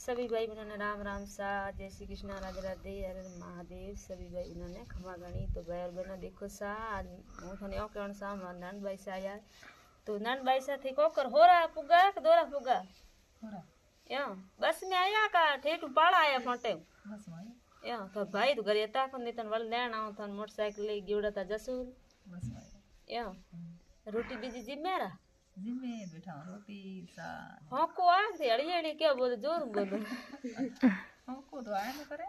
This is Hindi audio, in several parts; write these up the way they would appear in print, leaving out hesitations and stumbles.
सभी भाई बहनों ने राम राम सा, जय श्री कृष्ण, राधे राधे, हर हर महादेव। सभी भाई बहनों ने खमा गणी। तो भाई और बहनों देखो सा, आज हूँ थने ओ कहण सा नंद भाई सा यार। तो नंद भाई सा थी कोकर हो रहा पुगा के दोरा पुगा हो रहा या बस में आया का ठेठ पाड़ा आया फोटे बस में या। तो भाई तो घरे ता कोन तन वल लेण आऊं थन मोटरसाइकिल ले गिवड़ा ता जसूर बस में या। रोटी बीजी जिम्मेरा जिम्मे बैठा रोटी सा हाँ को आ थे अड़ी अड़ी क्या बोल जोर बोलो हाँ को तो आए न करे।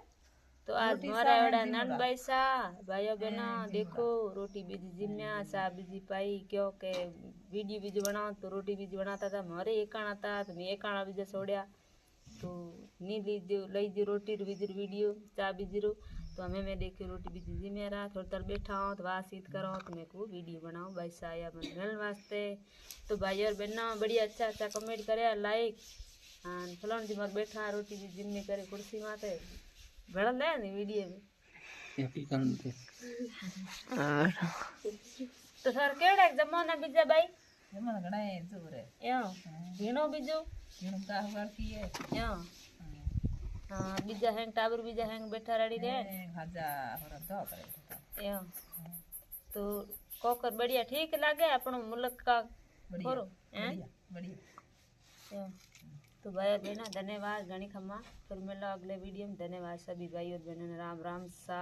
तो आज हमारा एवड़ा नंद भाई सा भाइयों बहना देखो रोटी बीजी जिम्या सा बीजी पाई क्यों के वीडियो बीजी बनाओ तो रोटी बीजी बनाता था मारे एकाणा था तो मैं एकाणा बीजा छोड़या तो नी लीजियो लई जी रोटी बीजी वीडियो चा बीजी रो। तो हमें मैं देखी रोटी बीजी जी मेरा थोड़ी देर बैठा हूँ तो बातचीत करो तो मैं को वीडियो बनाओ भाई सा आया मिलने वास्ते। तो भाई और बहना बढ़िया अच्छा अच्छा कमेंट करे लाइक हाँ फलाण जी मार बैठा रोटी भी जिम्मे करे कुर्सी माते बड़ा ले नहीं वीडियो में तो सर केड़ा जमाना बीजा भाई जमाना घणा है जोर है या घणो बीजो घणो का हवार की है या हाँ बीजा हैंग टावर बीजा हैंग बैठा रड़ी रे खाजा होरा दो करे या। तो कोकर बढ़िया ठीक लागे अपनो मुल्क का बढ़िया बढ़िया बढ़िया। तो भाई बहना धन्यवाद घणी खम्मा फिर मिलो अगले वीडियो में। धन्यवाद सभी भाई और बहनों ने राम राम सा।